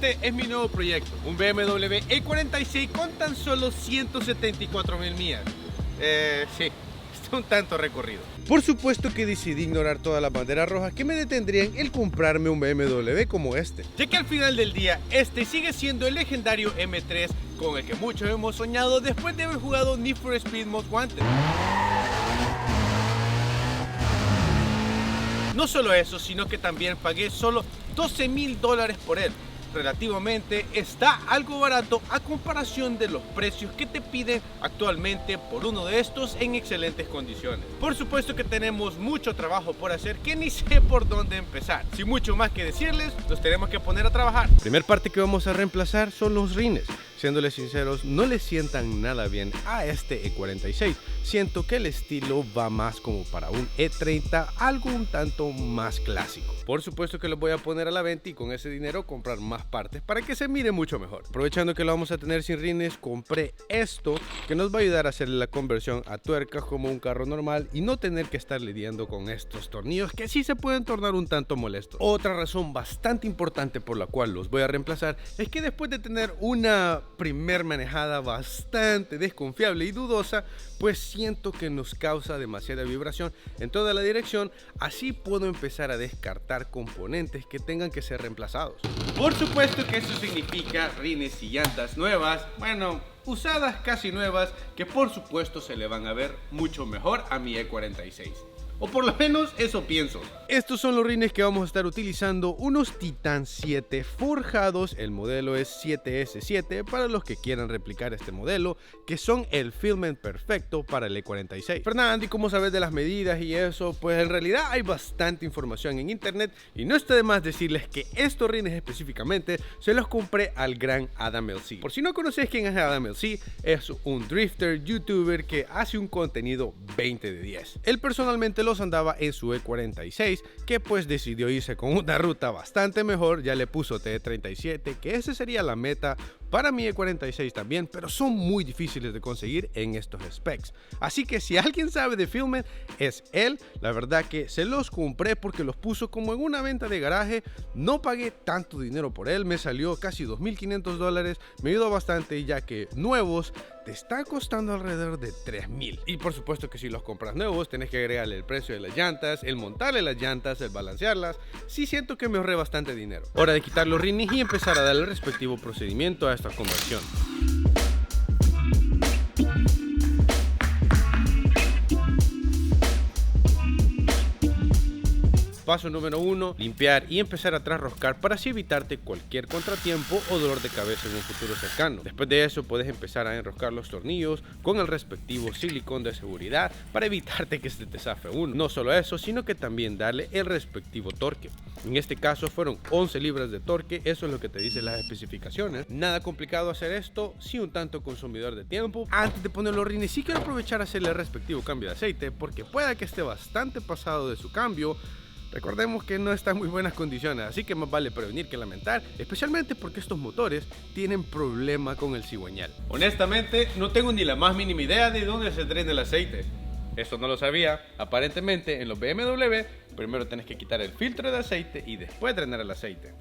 Este es mi nuevo proyecto, un BMW E46 con tan solo 174.000 millas. Sí, está un tanto recorrido. Por supuesto que decidí ignorar todas las banderas rojas que me detendrían el comprarme un BMW como este, ya que al final del día este sigue siendo el legendario M3 con el que muchos hemos soñado después de haber jugado Need for Speed Most Wanted. No solo eso, sino que también pagué solo $12.000 por él. Relativamente está algo barato a comparación de los precios que te piden actualmente por uno de estos en excelentes condiciones. Por supuesto que tenemos mucho trabajo por hacer que ni sé por dónde empezar. Sin mucho más que decirles, nos tenemos que poner a trabajar. La primera parte que vamos a reemplazar son los rines. Siéndoles sinceros, no le sientan nada bien a este E46. Siento que el estilo va más como para un E30, algo un tanto más clásico. Por supuesto que los voy a poner a la venta y con ese dinero comprar más partes para que se mire mucho mejor. Aprovechando que lo vamos a tener sin rines, compré esto que nos va a ayudar a hacer la conversión a tuercas como un carro normal y no tener que estar lidiando con estos tornillos que sí se pueden tornar un tanto molestos. Otra razón bastante importante por la cual los voy a reemplazar es que después de tener una primer manejada bastante desconfiable y dudosa, pues siento que nos causa demasiada vibración en toda la dirección, así puedo empezar a descartar componentes que tengan que ser reemplazados. Por supuesto que eso significa rines y llantas nuevas, bueno, usadas casi nuevas, que por supuesto se le van a ver mucho mejor a mi E46. O por lo menos eso pienso. Estos son los rines que vamos a estar utilizando, unos Titan 7 forjados, el modelo es 7S7 para los que quieran replicar este modelo, que son el filament perfecto para el E46. Fernando, ¿y cómo sabes de las medidas y eso? Pues en realidad hay bastante información en internet y no está de más decirles que estos rines específicamente se los compré al gran Adam LC. Por si no conoces quién es Adam LC, es un drifter, youtuber que hace un contenido 20 de 10. Él personalmente los andaba en su E46, que pues decidió irse con una ruta bastante mejor, ya le puso TE37, que esa sería la meta para mi E46 también, pero son muy difíciles de conseguir en estos specs. Así que si alguien sabe de filament, es él. La verdad que se los compré porque los puso como en una venta de garaje, no pagué tanto dinero por él, me salió casi $2.500, me ayudó bastante ya que nuevos te está costando alrededor de $3.000. Y por supuesto que si los compras nuevos, tenés que agregarle el precio de las llantas, el montarle las llantas, el balancearlas. Sí siento que me ahorré bastante dinero. Hora de quitar los rines y empezar a darle el respectivo procedimiento a esta conversión. Paso número 1, limpiar y empezar a trasroscar para así evitarte cualquier contratiempo o dolor de cabeza en un futuro cercano. Después de eso puedes empezar a enroscar los tornillos con el respectivo silicón de seguridad para evitarte que se te zafe uno. No solo eso, sino que también darle el respectivo torque. En este caso fueron 11 libras de torque, eso es lo que te dicen las especificaciones. Nada complicado hacer esto, sí un tanto consumidor de tiempo. Antes de poner los rines sí quiero aprovechar a hacerle el respectivo cambio de aceite porque pueda que esté bastante pasado de su cambio. Recordemos que no está en muy buenas condiciones, así que más vale prevenir que lamentar, especialmente porque estos motores tienen problema con el cigüeñal. Honestamente, no tengo ni la más mínima idea de dónde se drena el aceite. Esto no lo sabía. Aparentemente en los BMW, primero tenés que quitar el filtro de aceite y después drenar el aceite.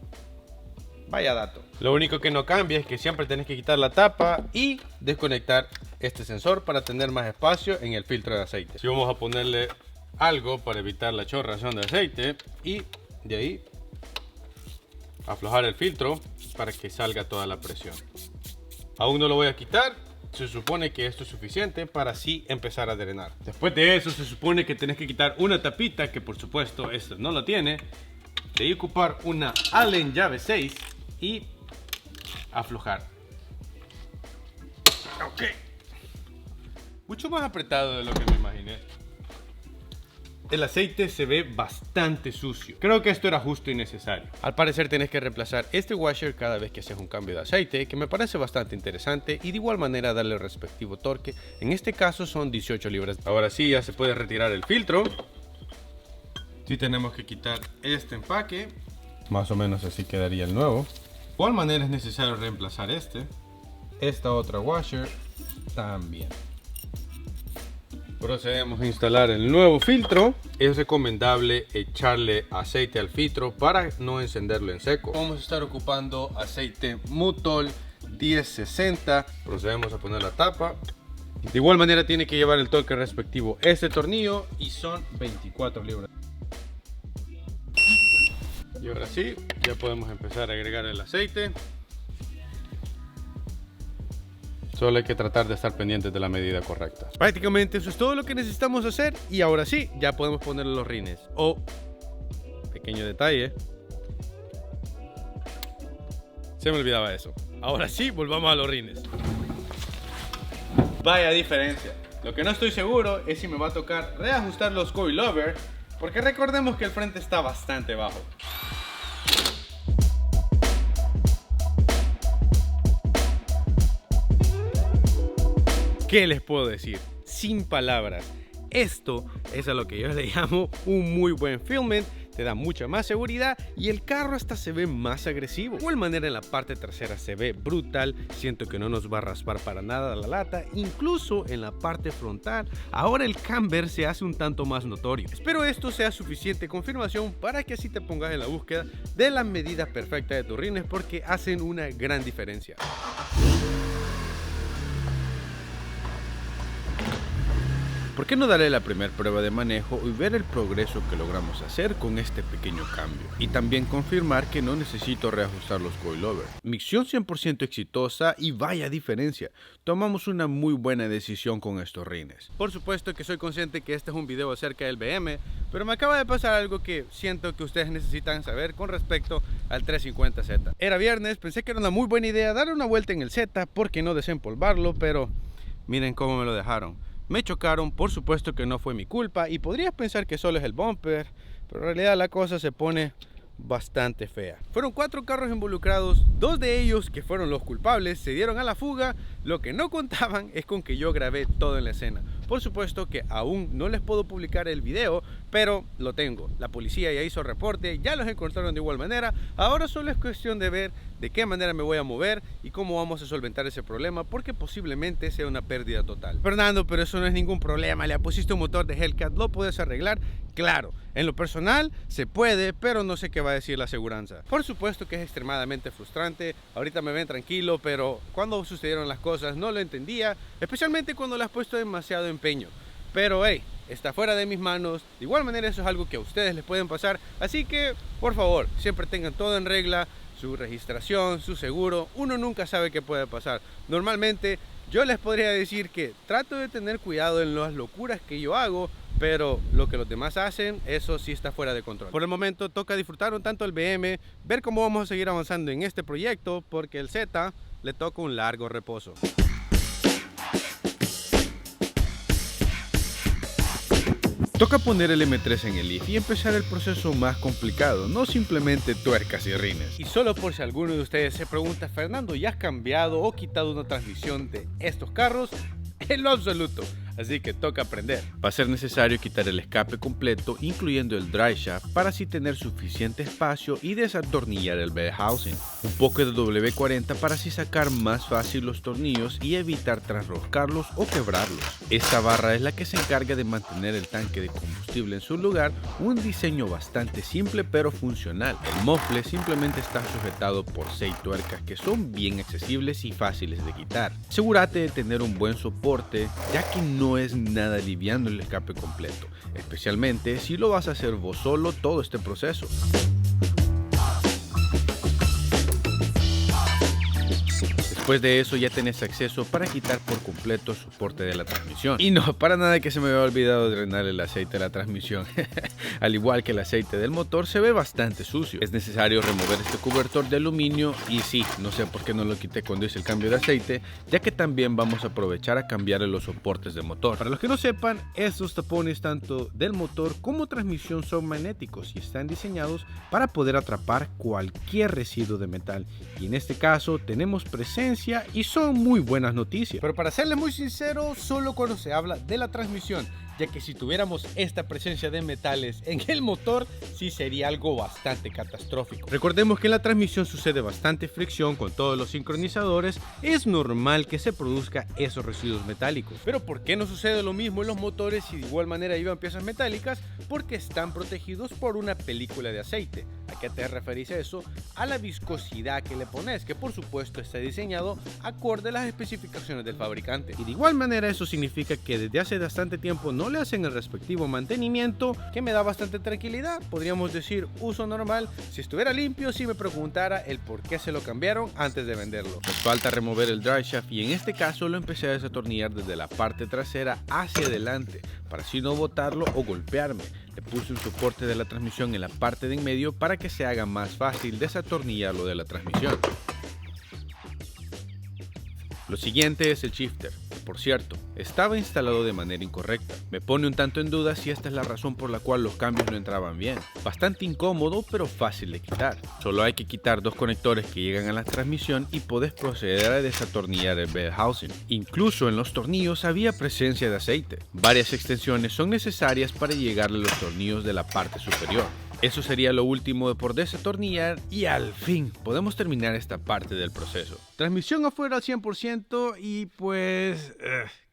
Vaya dato. Lo único que no cambia es que siempre tenés que quitar la tapa y desconectar este sensor para tener más espacio en el filtro de aceite. Si vamos a ponerle algo para evitar la chorración de aceite y de ahí aflojar el filtro para que salga toda la presión. Aún no lo voy a quitar, se supone que esto es suficiente para así empezar a drenar. Después de eso se supone que tenés que quitar una tapita que por supuesto esto no la tiene, de ahí ocupar una Allen llave 6 y aflojar. Ok, mucho más apretado de lo que me imaginé. El aceite se ve bastante sucio. Creo que esto era justo y necesario. Al parecer tenés que reemplazar este washer cada vez que haces un cambio de aceite, que me parece bastante interesante, y de igual manera darle el respectivo torque. En este caso son 18 libras. Ahora sí ya se puede retirar el filtro. Sí tenemos que quitar este empaque. Más o menos así quedaría el nuevo. De igual manera es necesario reemplazar esta otra washer también. Procedemos a instalar el nuevo filtro. Es recomendable echarle aceite al filtro para no encenderlo en seco. Vamos a estar ocupando aceite Mutol 1060. Procedemos a poner la tapa. De igual manera tiene que llevar el torque respectivo este tornillo y son 24 libras. Y ahora sí, ya podemos empezar a agregar el aceite. Solo hay que tratar de estar pendientes de la medida correcta. Prácticamente eso es todo lo que necesitamos hacer. Y ahora sí, ya podemos ponerle los rines. Pequeño detalle, se me olvidaba eso. Ahora sí, volvamos a los rines. Vaya diferencia. Lo que no estoy seguro es si me va a tocar reajustar los coilover, porque recordemos que el frente está bastante bajo. ¿Qué les puedo decir? Sin palabras. Esto es a lo que yo le llamo un muy buen filament. Te da mucha más seguridad y el carro hasta se ve más agresivo. De igual manera en la parte trasera se ve brutal. Siento que no nos va a raspar para nada la lata. Incluso en la parte frontal ahora el camber se hace un tanto más notorio. Espero esto sea suficiente confirmación para que así te pongas en la búsqueda de la medida perfecta de tus rines, porque hacen una gran diferencia. ¿Por qué no darle la primera prueba de manejo y ver el progreso que logramos hacer con este pequeño cambio? Y también confirmar que no necesito reajustar los coilovers. Misión 100% exitosa y vaya diferencia. Tomamos una muy buena decisión con estos rines. Por supuesto que soy consciente que este es un video acerca del BM, pero me acaba de pasar algo que siento que ustedes necesitan saber con respecto al 350Z. Era viernes, pensé que era una muy buena idea darle una vuelta en el Z, porque no desempolvarlo, pero miren cómo me lo dejaron. Me chocaron, por supuesto que no fue mi culpa y podrías pensar que solo es el bumper, pero en realidad la cosa se pone bastante fea. Fueron 4 carros involucrados, 2 de ellos, que fueron los culpables, se dieron a la fuga. Lo que no contaban es con que yo grabé todo en la escena. Por supuesto que aún no les puedo publicar el video, pero lo tengo. La policía ya hizo reporte, ya los encontraron de igual manera. Ahora solo es cuestión de ver de qué manera me voy a mover y cómo vamos a solventar ese problema, porque posiblemente sea una pérdida total. Fernando, pero eso no es ningún problema, le pusiste un motor de Hellcat, ¿lo puedes arreglar? Claro, en lo personal se puede, pero no sé qué va a decir la aseguranza. Por supuesto que es extremadamente frustrante. Ahorita me ven tranquilo, pero cuando sucedieron las cosas no lo entendía, especialmente cuando le has puesto demasiado empeño. Pero hey, está fuera de mis manos. De igual manera eso es algo que a ustedes les pueden pasar, así que por favor, siempre tengan todo en regla, su registración, su seguro. Uno nunca sabe qué puede pasar. Normalmente yo les podría decir que trato de tener cuidado en las locuras que yo hago, pero lo que los demás hacen, eso sí está fuera de control. Por el momento toca disfrutar un tanto el BM, ver cómo vamos a seguir avanzando en este proyecto, porque el Z le toca un largo reposo. Toca poner el M3 en el Leaf y empezar el proceso más complicado, no simplemente tuercas y rines. Y solo por si alguno de ustedes se pregunta, Fernando, ¿ya has cambiado o quitado una transmisión de estos carros? En lo absoluto, así que toca aprender. Va a ser necesario quitar el escape completo, incluyendo el dry shaft, para así tener suficiente espacio y desatornillar el bell housing. Un poco de W40 para así sacar más fácil los tornillos y evitar trasroscarlos o quebrarlos. Esta barra es la que se encarga de mantener el tanque de combustible en su lugar, un diseño bastante simple pero funcional. El mofle simplemente está sujetado por 6 tuercas que son bien accesibles y fáciles de quitar. Asegúrate de tener un buen soporte, ya que no es nada liviano el escape completo, especialmente si lo vas a hacer vos solo todo este proceso. Después de eso ya tenés acceso para quitar por completo el soporte de la transmisión. Y no, para nada que se me había olvidado drenar el aceite de la transmisión. Al igual que el aceite del motor, se ve bastante sucio. Es necesario remover este cobertor de aluminio y sí, no sé por qué no lo quité cuando hice el cambio de aceite, ya que también vamos a aprovechar a cambiarle los soportes de motor. Para los que no sepan, estos tapones tanto del motor como transmisión son magnéticos y están diseñados para poder atrapar cualquier residuo de metal. Y en este caso tenemos presencia y son muy buenas noticias. Pero para serles muy sincero, solo cuando se habla de la transmisión, ya que si tuviéramos esta presencia de metales en el motor, sí sería algo bastante catastrófico. Recordemos que en la transmisión sucede bastante fricción con todos los sincronizadores, es normal que se produzca esos residuos metálicos. Pero ¿por qué no sucede lo mismo en los motores si de igual manera llevan piezas metálicas? Porque están protegidos por una película de aceite. ¿A qué te referís a eso? A la viscosidad que le pones, que por supuesto está diseñado acorde a las especificaciones del fabricante. Y de igual manera eso significa que desde hace bastante tiempo no le hacen el respectivo mantenimiento, que me da bastante tranquilidad. Podríamos decir uso normal. Si estuviera limpio, si me preguntara el por qué se lo cambiaron antes de venderlo. Pues falta remover el driveshaft y en este caso lo empecé a desatornillar desde la parte trasera hacia adelante para así no botarlo o golpearme. Le puse un soporte de la transmisión en la parte de en medio para que se haga más fácil desatornillarlo de la transmisión. Lo siguiente es el shifter. Por cierto, estaba instalado de manera incorrecta. Me pone un tanto en duda si esta es la razón por la cual los cambios no entraban bien. Bastante incómodo, pero fácil de quitar. Solo hay que quitar dos conectores que llegan a la transmisión y podés proceder a desatornillar el bell housing. Incluso en los tornillos había presencia de aceite. Varias extensiones son necesarias para llegarle a los tornillos de la parte superior. Eso sería lo último por desatornillar y al fin podemos terminar esta parte del proceso. Transmisión afuera al 100% y pues...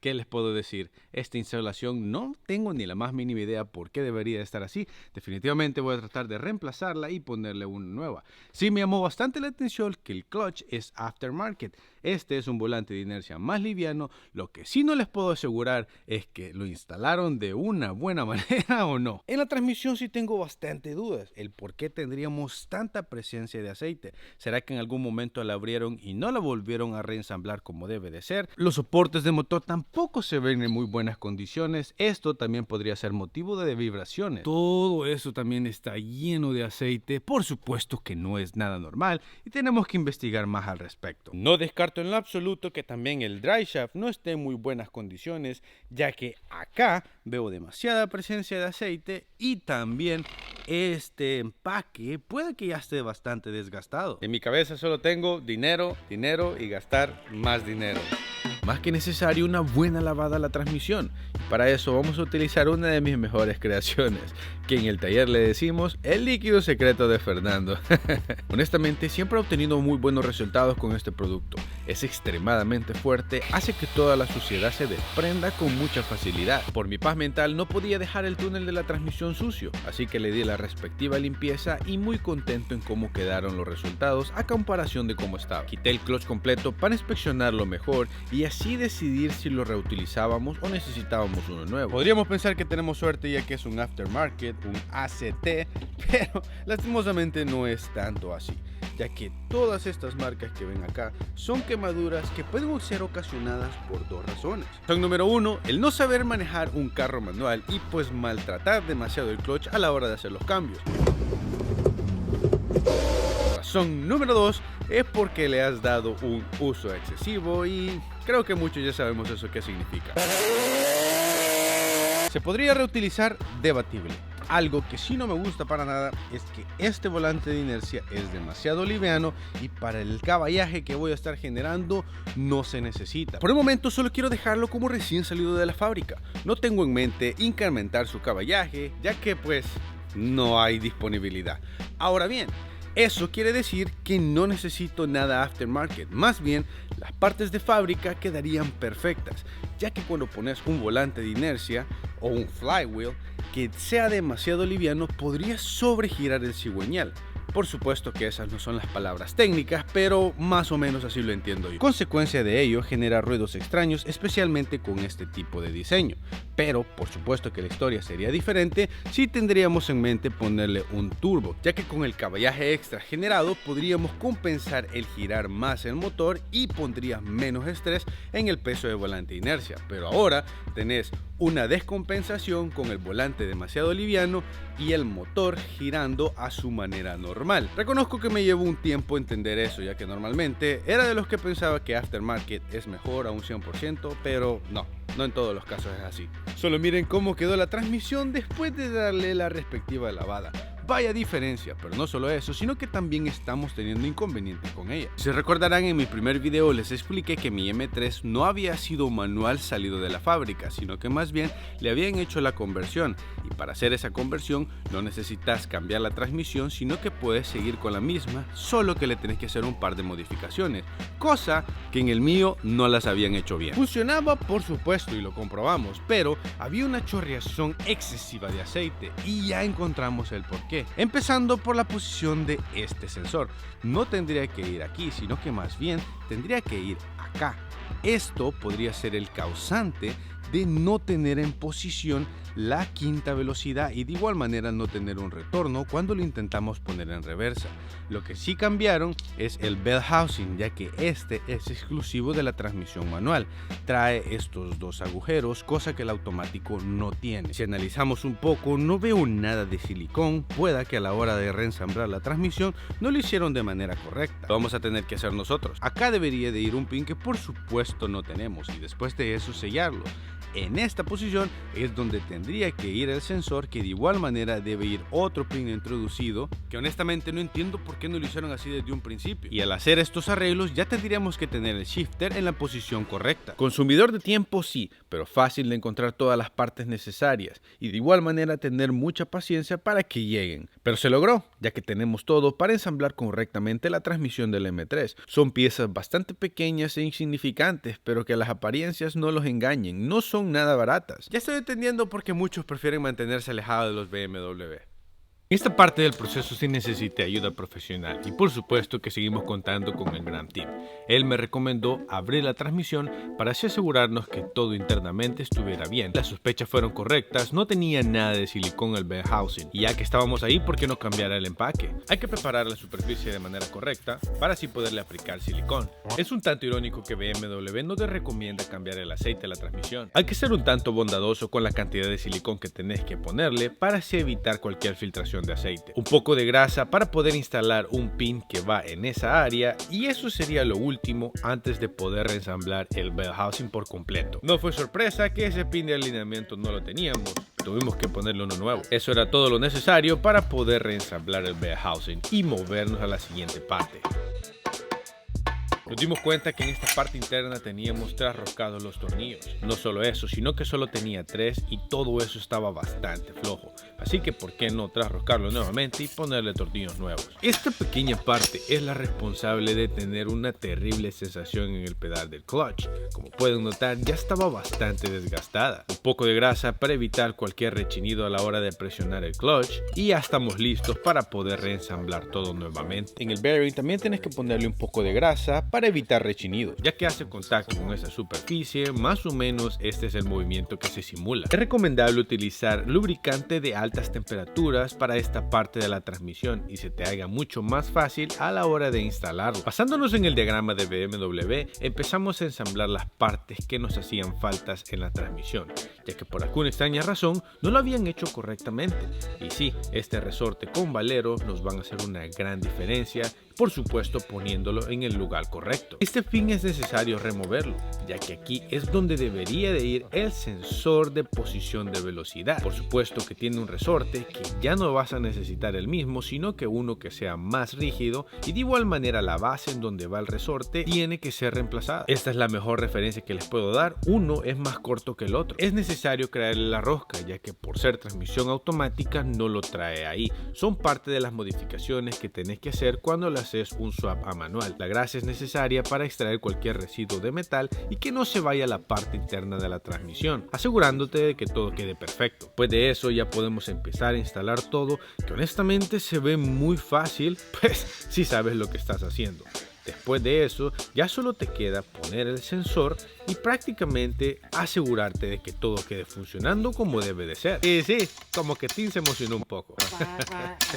¿qué les puedo decir? Esta instalación no tengo ni la más mínima idea por qué debería estar así. Definitivamente voy a tratar de reemplazarla y ponerle una nueva. Sí me llamó bastante la atención que el clutch es aftermarket. Este es un volante de inercia más liviano. Lo que sí no les puedo asegurar es que lo instalaron de una buena manera o no. En la transmisión sí tengo bastante dudas. El por qué tendríamos tanta presencia de aceite. ¿Será que en algún momento la abrieron y no la volvieron a reensamblar como debe de ser? Los soportes de motor tampoco se ven en muy buenas condiciones. Esto también podría ser motivo de vibraciones. Todo eso también está lleno de aceite. Por supuesto que no es nada normal y tenemos que investigar más al respecto. No descarto en lo absoluto que también el driveshaft no esté en muy buenas condiciones, ya que acá veo demasiada presencia de aceite y también este empaque puede que ya esté bastante desgastado. En mi cabeza solo tengo dinero, dinero y gastar más dinero. Más que necesario una buena lavada a la transmisión. Para eso vamos a utilizar una de mis mejores creaciones, que en el taller le decimos el líquido secreto de Fernando. Honestamente siempre he obtenido muy buenos resultados con este producto. Es extremadamente fuerte, hace que toda la suciedad se desprenda con mucha facilidad. Por mi paz mental no podía dejar el túnel de la transmisión sucio, así que le di la respectiva limpieza y muy contento en cómo quedaron los resultados a comparación de cómo estaba. Quité el clutch completo para inspeccionarlo mejor y así decidir si lo reutilizábamos o necesitábamos uno nuevo. Podríamos pensar que tenemos suerte ya que es un aftermarket, un ACT, pero lastimosamente no es tanto así, ya que todas estas marcas que ven acá son quemaduras que pueden ser ocasionadas por dos razones. Razón número uno, el no saber manejar un carro manual y pues maltratar demasiado el clutch a la hora de hacer los cambios. Razón número 2 es porque le has dado un uso excesivo y creo que muchos ya sabemos eso qué significa. Se podría reutilizar, debatible. Algo que sí no me gusta para nada es que este volante de inercia es demasiado liviano y para el caballaje que voy a estar generando no se necesita. Por el momento solo quiero dejarlo como recién salido de la fábrica. No tengo en mente incrementar su caballaje ya que pues no hay disponibilidad. Ahora bien, eso quiere decir que no necesito nada aftermarket, más bien las partes de fábrica quedarían perfectas, ya que cuando pones un volante de inercia o un flywheel que sea demasiado liviano podría sobregirar el cigüeñal. Por supuesto que esas no son las palabras técnicas, pero más o menos así lo entiendo yo. Consecuencia de ello genera ruidos extraños, especialmente con este tipo de diseño. Pero por supuesto que la historia sería diferente si tendríamos en mente ponerle un turbo, ya que con el caballaje extra generado podríamos compensar el girar más el motor y pondrías menos estrés en el peso de volante de inercia. Pero ahora tenés una descompensación con el volante demasiado liviano y el motor girando a su manera normal. Reconozco que me llevó un tiempo entender eso, ya que normalmente era de los que pensaba que aftermarket es mejor a un 100%, pero no en todos los casos es así. Solo miren cómo quedó la transmisión después de darle la respectiva lavada. Vaya diferencia, pero no solo eso, sino que también estamos teniendo inconvenientes con ella. Si recordarán, en mi primer video les expliqué que mi M3 no había sido un manual salido de la fábrica, sino que más bien le habían hecho la conversión, y para hacer esa conversión no necesitas cambiar la transmisión, sino que puedes seguir con la misma, solo que le tenés que hacer un par de modificaciones, cosa que en el mío no las habían hecho bien. Funcionaba, por supuesto, y lo comprobamos, pero había una chorreación excesiva de aceite, y ya encontramos el porqué. Empezando por la posición de este sensor. No tendría que ir aquí, sino que más bien tendría que ir acá. Esto podría ser el causante de no tener en posición la quinta velocidad y de igual manera no tener un retorno cuando lo intentamos poner en reversa. Lo que sí cambiaron es el bell housing, ya que este es exclusivo de la transmisión manual. Trae estos dos agujeros, cosa que el automático no tiene. Si analizamos un poco, no veo nada de silicón, pueda que a la hora de reensamblar la transmisión no lo hicieron de manera correcta. Lo vamos a tener que hacer nosotros. Acá debería de ir un pin que por supuesto no tenemos y después de eso sellarlo. En esta posición es donde tendría que ir el sensor, que de igual manera debe ir otro pin introducido, que honestamente no entiendo por qué no lo hicieron así desde un principio. Y al hacer estos arreglos ya tendríamos que tener el shifter en la posición correcta. Consumidor de tiempo sí, pero fácil de encontrar todas las partes necesarias y de igual manera tener mucha paciencia para que lleguen. Pero se logró, ya que tenemos todo para ensamblar correctamente la transmisión del M3. Son piezas bastante pequeñas e insignificantes, pero que las apariencias no los engañen, no son nada baratas. Ya estoy entendiendo por qué muchos prefieren mantenerse alejados de los BMW. En esta parte del proceso sí necesité ayuda profesional y por supuesto que seguimos contando con el gran team. Él me recomendó abrir la transmisión para así asegurarnos que todo internamente estuviera bien. Las sospechas fueron correctas, no tenía nada de silicón el bell housing y ya que estábamos ahí, ¿por qué no cambiar el empaque? Hay que preparar la superficie de manera correcta para así poderle aplicar silicón. Es un tanto irónico que BMW no te recomienda cambiar el aceite de la transmisión. Hay que ser un tanto bondadoso con la cantidad de silicón que tenés que ponerle para así evitar cualquier filtración de aceite. Un poco de grasa para poder instalar un pin que va en esa área y eso sería lo último antes de poder reensamblar el bell housing por completo. No fue sorpresa que ese pin de alineamiento no lo teníamos, tuvimos que ponerle uno nuevo. Eso era todo lo necesario para poder reensamblar el bell housing y movernos a la siguiente parte. Nos dimos cuenta que en esta parte interna teníamos trasroscados los tornillos. No solo eso, sino que solo tenía 3 y todo eso estaba bastante flojo. Así que por qué no trasroscarlo nuevamente y ponerle tornillos nuevos. Esta pequeña parte es la responsable de tener una terrible sensación en el pedal del clutch. Como pueden notar, ya estaba bastante desgastada. Un poco de grasa para evitar cualquier rechinido a la hora de presionar el clutch y ya estamos listos para poder reensamblar todo nuevamente. En el bearing también tienes que ponerle un poco de grasa para evitar rechinidos, ya que hace contacto con esa superficie, más o menos este es el movimiento que se simula. Es recomendable utilizar lubricante de altas temperaturas para esta parte de la transmisión y se te haga mucho más fácil a la hora de instalarlo. Basándonos en el diagrama de BMW, empezamos a ensamblar las partes que nos hacían faltas en la transmisión, ya que por alguna extraña razón no lo habían hecho correctamente. Y sí, este resorte con valero nos van a hacer una gran diferencia, por supuesto poniéndolo en el lugar correcto. Este fin es necesario removerlo, ya que aquí es donde debería de ir el sensor de posición de velocidad. Por supuesto que tiene un resorte que ya no vas a necesitar el mismo, sino que uno que sea más rígido y de igual manera la base en donde va el resorte tiene que ser reemplazada. Esta es la mejor referencia que les puedo dar, uno es más corto que el otro. Es necesario crearle la rosca, ya que por ser transmisión automática no lo trae ahí. Son parte de las modificaciones que tenés que hacer cuando le haces un swap a manual. La grasa es necesaria para extraer cualquier residuo de metal y que no se vaya a la parte interna de la transmisión, asegurándote de que todo quede perfecto. Después de eso ya podemos empezar a instalar todo, que honestamente se ve muy fácil, pues si sabes lo que estás haciendo. Después de eso, ya solo te queda poner el sensor y prácticamente asegurarte de que todo quede funcionando como debe de ser. Y sí, como que Tim se emocionó un poco.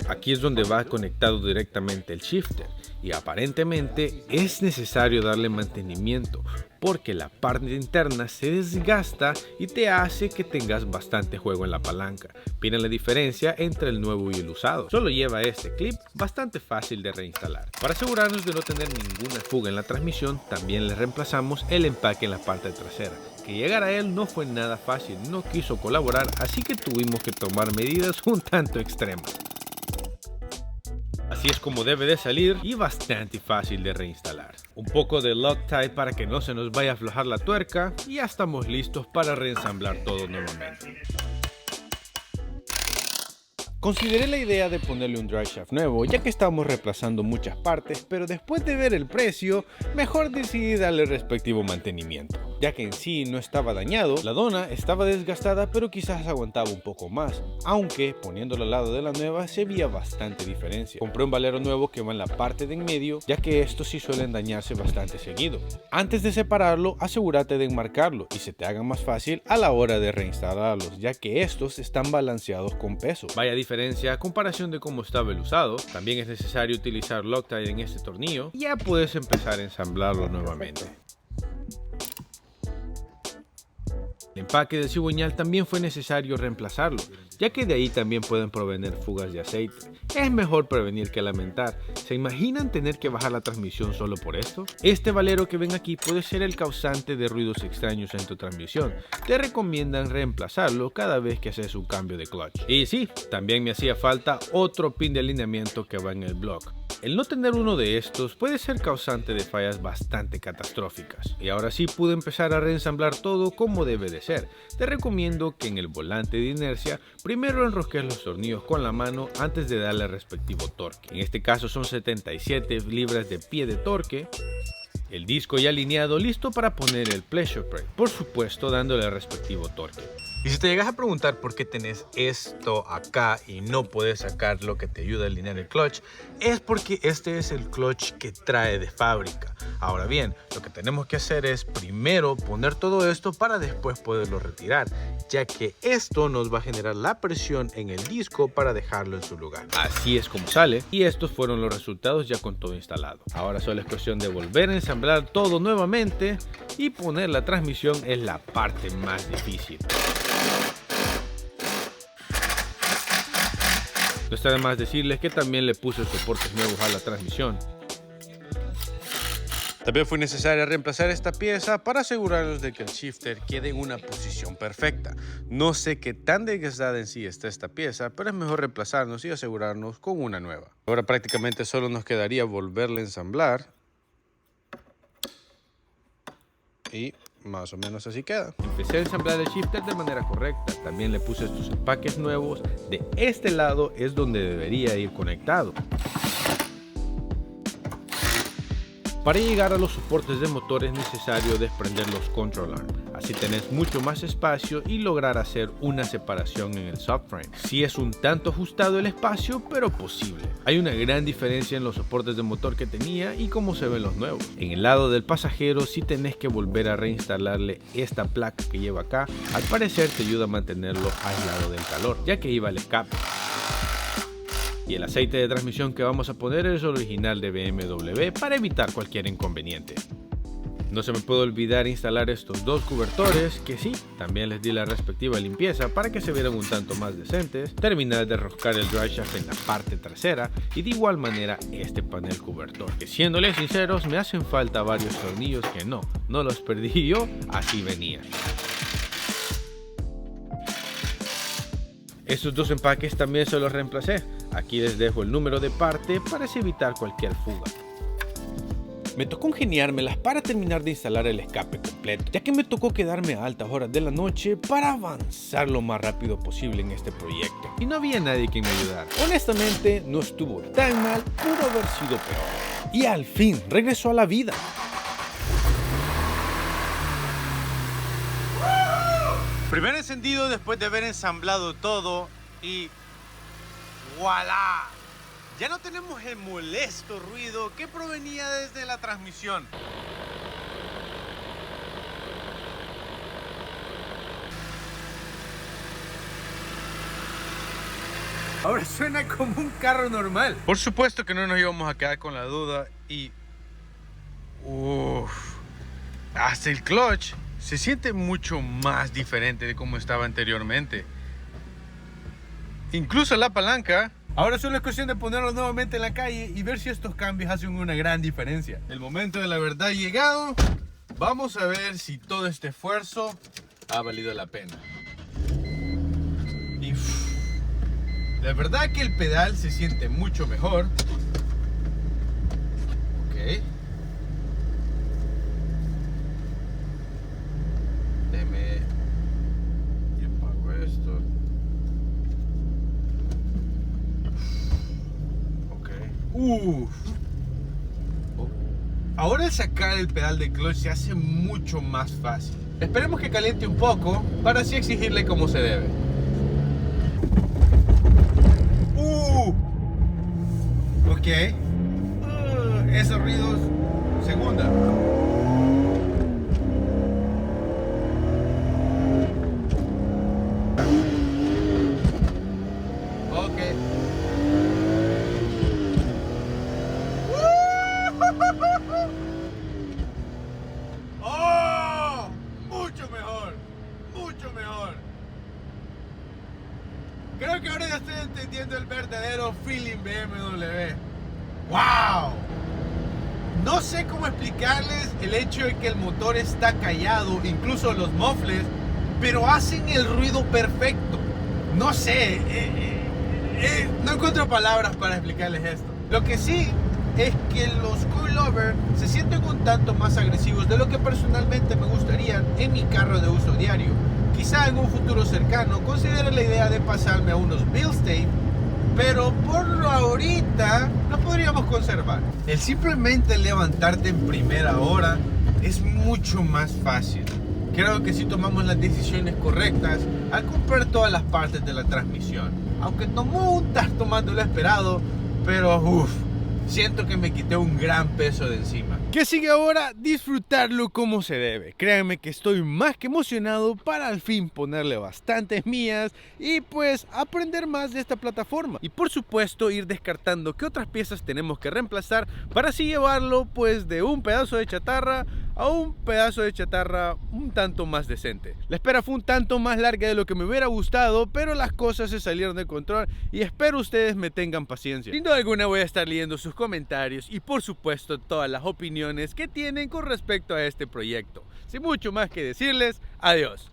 Aquí es donde va conectado directamente el shifter y aparentemente es necesario darle mantenimiento porque la parte interna se desgasta y te hace que tengas bastante juego en la palanca. Miren la diferencia entre el nuevo y el usado. Solo lleva este clip bastante fácil de reinstalar. Para asegurarnos de no tener ninguna fuga en la transmisión, también le reemplazamos el empaque en la parte trasera. Que llegar a él no fue nada fácil, no quiso colaborar, así que tuvimos que tomar medidas un tanto extremas. Así es como debe de salir y bastante fácil de reinstalar. Un poco de Loctite para que no se nos vaya a aflojar la tuerca y ya estamos listos para reensamblar todo nuevamente. Consideré la idea de ponerle un driveshaft nuevo, ya que estamos reemplazando muchas partes, pero después de ver el precio, mejor decidí darle el respectivo mantenimiento, ya que en sí no estaba dañado, la dona estaba desgastada, pero quizás aguantaba un poco más, aunque poniéndolo al lado de la nueva se veía bastante diferencia. Compré un valero nuevo que va en la parte de en medio, ya que estos sí suelen dañarse bastante seguido. Antes de separarlo, asegúrate de enmarcarlo y se te haga más fácil a la hora de reinstalarlos, ya que estos están balanceados con peso. Vaya diferencia a comparación de cómo estaba el usado. También es necesario utilizar Loctite en este tornillo y ya puedes empezar a ensamblarlo nuevamente. El empaque del cigüeñal también fue necesario reemplazarlo, ya que de ahí también pueden provenir fugas de aceite. Es mejor prevenir que lamentar. ¿Se imaginan tener que bajar la transmisión solo por esto? Este valero que ven aquí puede ser el causante de ruidos extraños en tu transmisión. Te recomiendan reemplazarlo cada vez que haces un cambio de clutch. Y sí, también me hacía falta otro pin de alineamiento que va en el block. El no tener uno de estos puede ser causante de fallas bastante catastróficas. Y ahora sí pude empezar a reensamblar todo como debe de ser. Te recomiendo que en el volante de inercia primero enrosques los tornillos con la mano antes de darle el respectivo torque. En este caso son 77 libras de pie de torque. El disco ya alineado, listo para poner el pressure brake, por supuesto dándole el respectivo torque. Y si te llegas a preguntar por qué tenés esto acá y no puedes sacar lo que te ayuda a alinear el clutch, es porque este es el clutch que trae de fábrica. Ahora bien, lo que tenemos que hacer es primero poner todo esto para después poderlo retirar, ya que esto nos va a generar la presión en el disco para dejarlo en su lugar. Así es como sale, y estos fueron los resultados ya con todo instalado. Ahora solo es cuestión de volver a ensamblar todo nuevamente y poner la transmisión es la parte más difícil. No está de más decirles que también le puse soportes nuevos a la transmisión. También fue necesario reemplazar esta pieza para asegurarnos de que el shifter quede en una posición perfecta. No sé qué tan desgastada en sí está esta pieza, pero es mejor reemplazarnos y asegurarnos con una nueva. Ahora prácticamente solo nos quedaría volverla a ensamblar. Y más o menos así queda. Empecé a ensamblar el shifter de manera correcta. También le puse estos empaques nuevos. De este lado es donde debería ir conectado. Para llegar a los soportes de motor es necesario desprender los control arms. Así tenés mucho más espacio y lograr hacer una separación en el subframe. Sí es un tanto ajustado el espacio, pero posible. Hay una gran diferencia en los soportes de motor que tenía y cómo se ven los nuevos. En el lado del pasajero sí tenés que volver a reinstalarle esta placa que lleva acá. Al parecer te ayuda a mantenerlo aislado del calor, ya que iba el escape. Y el aceite de transmisión que vamos a poner es el original de BMW para evitar cualquier inconveniente. No se me puede olvidar instalar estos dos cobertores que sí, también les di la respectiva limpieza para que se vieran un tanto más decentes. Terminar de enroscar el driveshaft en la parte trasera y de igual manera este panel cobertor, que siéndoles sinceros me hacen falta varios tornillos que no los perdí yo, así venía. Estos dos empaques también se los reemplacé. Aquí les dejo el número de parte para así evitar cualquier fuga. Me tocó ingeniármelas para terminar de instalar el escape completo, ya que me tocó quedarme a altas horas de la noche para avanzar lo más rápido posible en este proyecto. Y no había nadie que me ayudara. Honestamente, no estuvo tan mal, pudo haber sido peor. Y al fin, regresó a la vida. Primer encendido después de haber ensamblado todo y ¡voilá! Ya no tenemos el molesto ruido que provenía desde la transmisión. Ahora suena como un carro normal. Por supuesto que no nos íbamos a quedar con la duda y... hasta el clutch se siente mucho más diferente de como estaba anteriormente. Incluso la palanca. Ahora solo es cuestión de ponerlo nuevamente en la calle y ver si estos cambios hacen una gran diferencia. El momento de la verdad ha llegado. Vamos a ver si todo este esfuerzo ha valido la pena. Y la verdad que el pedal se siente mucho mejor. Déjeme. Y apago esto. Ok. Ahora al sacar el pedal de clutch se hace mucho más fácil. Esperemos que caliente un poco para así exigirle como se debe. Ok. Esos ruidos. Segunda. Ok. ¡Oh! Mucho mejor. Mucho mejor. Creo que ahora ya estoy entendiendo el verdadero feeling BMW. ¡Wow! No sé cómo explicarles el hecho de que el motor está callado, incluso los mufflers, pero hacen el ruido perfecto. No sé, no encuentro palabras para explicarles esto. Lo que sí es que los coilover se sienten un tanto más agresivos de lo que personalmente me gustaría en mi carro de uso diario. Quizá en un futuro cercano considere la idea de pasarme a unos Bilstein, pero por ahorita los podríamos conservar. El simplemente levantarte en primera hora es mucho más fácil. Creo que si tomamos las decisiones correctas al comprar todas las partes de la transmisión. Aunque tomó un tanto más de lo esperado, pero siento que me quité un gran peso de encima. ¿Qué sigue ahora? Disfrutarlo como se debe. Créanme que estoy más que emocionado para al fin ponerle bastantes millas y pues aprender más de esta plataforma. Y por supuesto ir descartando qué otras piezas tenemos que reemplazar para así llevarlo pues de un pedazo de chatarra a un pedazo de chatarra un tanto más decente. La espera fue un tanto más larga de lo que me hubiera gustado, pero las cosas se salieron de control y espero ustedes me tengan paciencia. Sin duda alguna voy a estar leyendo sus comentarios y por supuesto todas las opiniones que tienen con respecto a este proyecto. Sin mucho más que decirles, adiós.